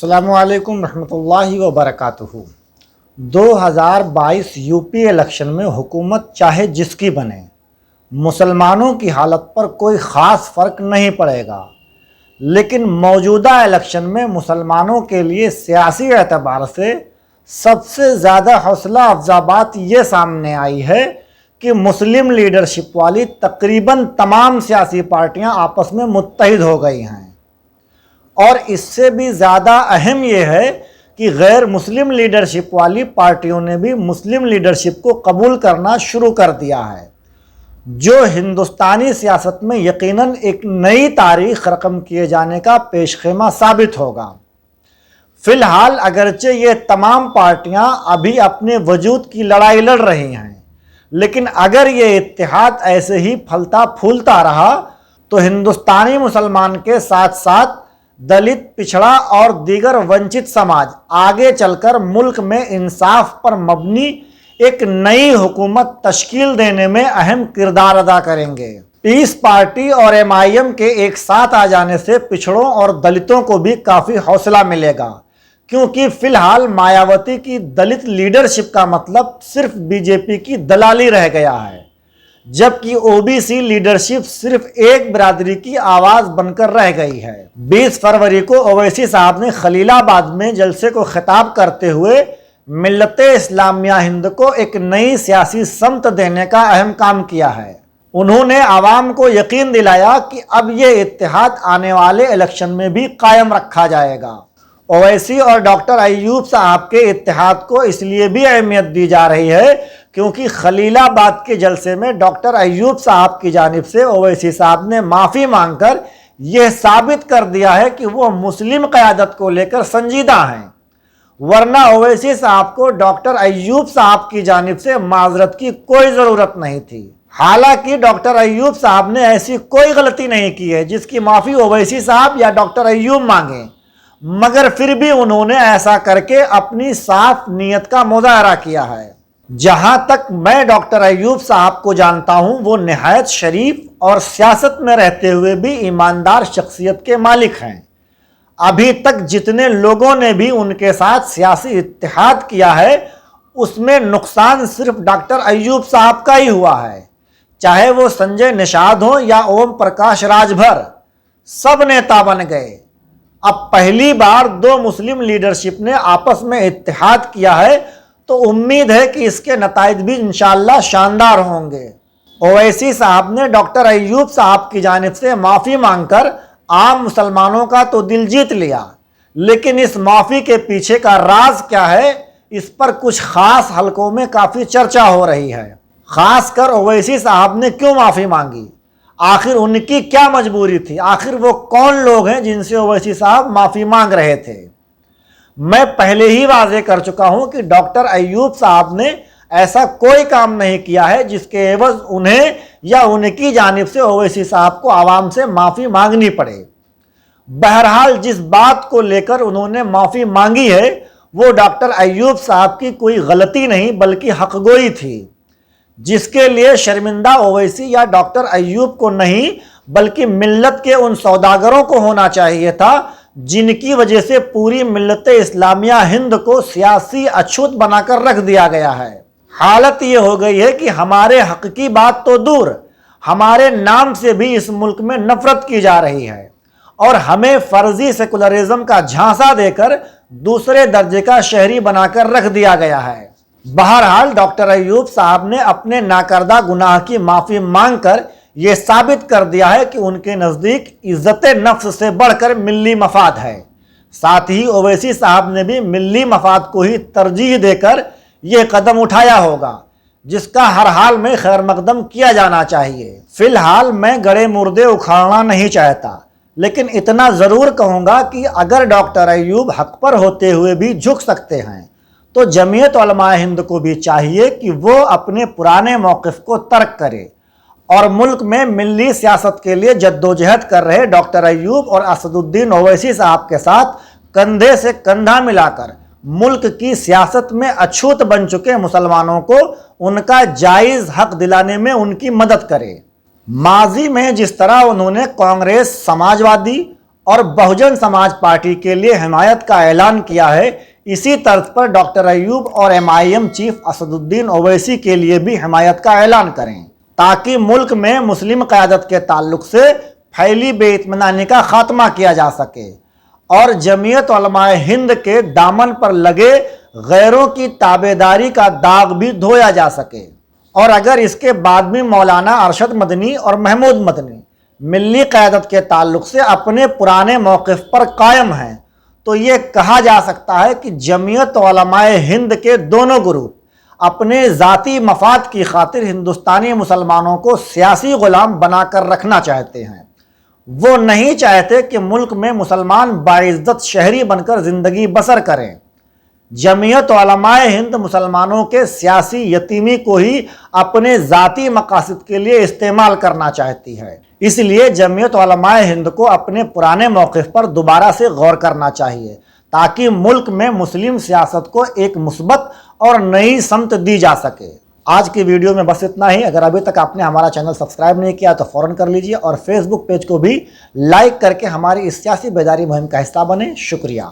السلام علیکم ورحمۃ اللہ وبرکاتہ۔ 2022 یو پی الیکشن میں حکومت چاہے جس کی بنے، مسلمانوں کی حالت پر کوئی خاص فرق نہیں پڑے گا، لیکن موجودہ الیکشن میں مسلمانوں کے لیے سیاسی اعتبار سے سب سے زیادہ حوصلہ افزا بات یہ سامنے آئی ہے کہ مسلم لیڈرشپ والی تقریباً تمام سیاسی پارٹیاں آپس میں متحد ہو گئی ہیں، اور اس سے بھی زیادہ اہم یہ ہے کہ غیر مسلم لیڈرشپ والی پارٹیوں نے بھی مسلم لیڈرشپ کو قبول کرنا شروع کر دیا ہے، جو ہندوستانی سیاست میں یقیناً ایک نئی تاریخ رقم کیے جانے کا پیش خیمہ ثابت ہوگا۔ فی الحال اگرچہ یہ تمام پارٹیاں ابھی اپنے وجود کی لڑائی لڑ رہی ہیں، لیکن اگر یہ اتحاد ایسے ہی پھلتا پھولتا رہا تو ہندوستانی مسلمان کے ساتھ ساتھ دلت، پچھڑا اور دیگر ونچت سماج آگے چل کر ملک میں انصاف پر مبنی ایک نئی حکومت تشکیل دینے میں اہم کردار ادا کریں گے۔ پیس پارٹی اور MIM کے ایک ساتھ آ جانے سے پچھڑوں اور دلتوں کو بھی کافی حوصلہ ملے گا، کیونکہ فی الحال مایاوتی کی دلت لیڈرشپ کا مطلب صرف BJP کی دلالی رہ گیا ہے، جبکہ OBC لیڈرشپ صرف ایک برادری کی آواز بن کر رہ گئی ہے۔ 20 فروری کو اویسی صاحب نے خلیل آباد میں جلسے کو خطاب کرتے ہوئے ملت اسلامیہ ہند کو ایک نئی سیاسی سمت دینے کا اہم کام کیا ہے۔ انہوں نے عوام کو یقین دلایا کہ اب یہ اتحاد آنے والے الیکشن میں بھی قائم رکھا جائے گا۔ اویسی اور ڈاکٹر ایوب صاحب کے اتحاد کو اس لیے بھی اہمیت دی جا رہی ہے کیونکہ خلیل آباد کے جلسے میں ڈاکٹر ایوب صاحب کی جانب سے اویسی صاحب نے معافی مانگ کر یہ ثابت کر دیا ہے کہ وہ مسلم قیادت کو لے کر سنجیدہ ہیں، ورنہ اویسی صاحب کو ڈاکٹر ایوب صاحب کی جانب سے معذرت کی کوئی ضرورت نہیں تھی۔ حالانکہ ڈاکٹر ایوب صاحب نے ایسی کوئی غلطی نہیں کی ہے جس کی معافی اویسی صاحب یا ڈاکٹر ایوب مانگیں، مگر پھر بھی انہوں نے ایسا کر کے اپنی صاف نیت کا مظاہرہ کیا ہے۔ جہاں تک میں ڈاکٹر ایوب صاحب کو جانتا ہوں، وہ نہایت شریف اور سیاست میں رہتے ہوئے بھی ایماندار شخصیت کے مالک ہیں۔ ابھی تک جتنے لوگوں نے بھی ان کے ساتھ سیاسی اتحاد کیا ہے، اس میں نقصان صرف ڈاکٹر ایوب صاحب کا ہی ہوا ہے، چاہے وہ سنجے نشاد ہوں یا اوم پرکاش راج بھر، سب نیتا بن گئے۔ اب پہلی بار دو مسلم لیڈرشپ نے آپس میں اتحاد کیا ہے تو امید ہے کہ اس کے نتائج بھی انشاءاللہ شاندار ہوں گے۔ اویسی صاحب نے ڈاکٹر ایوب صاحب کی جانب سے معافی مانگ کر عام مسلمانوں کا تو دل جیت لیا، لیکن اس معافی کے پیچھے کا راز کیا ہے، اس پر کچھ خاص حلقوں میں کافی چرچا ہو رہی ہے۔ خاص کر اویسی صاحب نے کیوں معافی مانگی؟ آخر ان کی کیا مجبوری تھی؟ آخر وہ کون لوگ ہیں جن سے اویسی صاحب معافی مانگ رہے تھے؟ میں پہلے ہی واضح کر چکا ہوں کہ ڈاکٹر ایوب صاحب نے ایسا کوئی کام نہیں کیا ہے جس کے عوض انہیں یا ان کی جانب سے اویسی صاحب کو عوام سے معافی مانگنی پڑے۔ بہرحال جس بات کو لے کر انہوں نے معافی مانگی ہے وہ ڈاکٹر ایوب صاحب کی کوئی غلطی نہیں بلکہ حق گوئی تھی، جس کے لیے شرمندہ اویسی یا ڈاکٹر ایوب کو نہیں بلکہ ملت کے ان سوداگروں کو ہونا چاہیے تھا جن کی وجہ سے پوری ملت اسلامیہ ہند کو سیاسی اچھوت بنا کر رکھ دیا گیا ہے۔ حالت یہ ہو گئی ہے کہ ہمارے حق کی بات تو دور، ہمارے نام سے بھی اس ملک میں نفرت کی جا رہی ہے اور ہمیں فرضی سیکولرزم کا جھانسا دے کر دوسرے درجے کا شہری بنا کر رکھ دیا گیا ہے۔ بہرحال ڈاکٹر ایوب صاحب نے اپنے ناکردہ گناہ کی معافی مانگ کر یہ ثابت کر دیا ہے کہ ان کے نزدیک عزت نفس سے بڑھ کر ملی مفاد ہے۔ ساتھ ہی اویسی صاحب نے بھی ملی مفاد کو ہی ترجیح دے کر یہ قدم اٹھایا ہوگا، جس کا ہر حال میں خیر مقدم کیا جانا چاہیے۔ فی الحال میں گڑے مردے اکھاڑنا نہیں چاہتا، لیکن اتنا ضرور کہوں گا کہ اگر ڈاکٹر ایوب حق پر ہوتے ہوئے بھی جھک سکتے ہیں تو جمعیت علماء ہند کو بھی چاہیے کہ وہ اپنے پرانے موقف کو ترک کرے اور ملک میں ملی سیاست کے لیے جدوجہد کر رہے ڈاکٹر ایوب اور اسد الدین اویسی صاحب کے ساتھ کندھے سے کندھا ملا کر ملک کی سیاست میں اچھوت بن چکے مسلمانوں کو ان کا جائز حق دلانے میں ان کی مدد کرے۔ ماضی میں جس طرح انہوں نے کانگریس، سماجوادی اور بہوجن سماج پارٹی کے لیے حمایت کا اعلان کیا ہے، اسی طرز پر ڈاکٹر ایوب اور MIM چیف اسد الدین اویسی کے لیے بھی حمایت کا اعلان کریں، تاکہ ملک میں مسلم قیادت کے تعلق سے پھیلی بے اطمینانی کا خاتمہ کیا جا سکے اور جمعیت علماء ہند کے دامن پر لگے غیروں کی تابعداری کا داغ بھی دھویا جا سکے۔ اور اگر اس کے بعد بھی مولانا ارشد مدنی اور محمود مدنی ملی قیادت کے تعلق سے اپنے پرانے موقف پر قائم ہیں تو یہ کہا جا سکتا ہے کہ جمعیت علماء ہند کے دونوں گروپ اپنے ذاتی مفاد کی خاطر ہندوستانی مسلمانوں کو سیاسی غلام بنا کر رکھنا چاہتے ہیں۔ وہ نہیں چاہتے کہ ملک میں مسلمان باعزت شہری بن کر زندگی بسر کریں۔ جمعیت علماء ہند مسلمانوں کے سیاسی یتیمی کو ہی اپنے ذاتی مقاصد کے لیے استعمال کرنا چاہتی ہے۔ اس لیے جمعیت علماء ہند کو اپنے پرانے موقف پر دوبارہ سے غور کرنا چاہیے، تاکہ ملک میں مسلم سیاست کو ایک مثبت اور نئی سمت دی جا سکے۔ آج کی ویڈیو میں بس اتنا ہی۔ اگر ابھی تک آپ نے ہمارا چینل سبسکرائب نہیں کیا تو فوراً کر لیجئے اور فیس بک پیج کو بھی لائک کر کے ہماری اس سیاسی بیداری مہم کا حصہ بنیں۔ شکریہ۔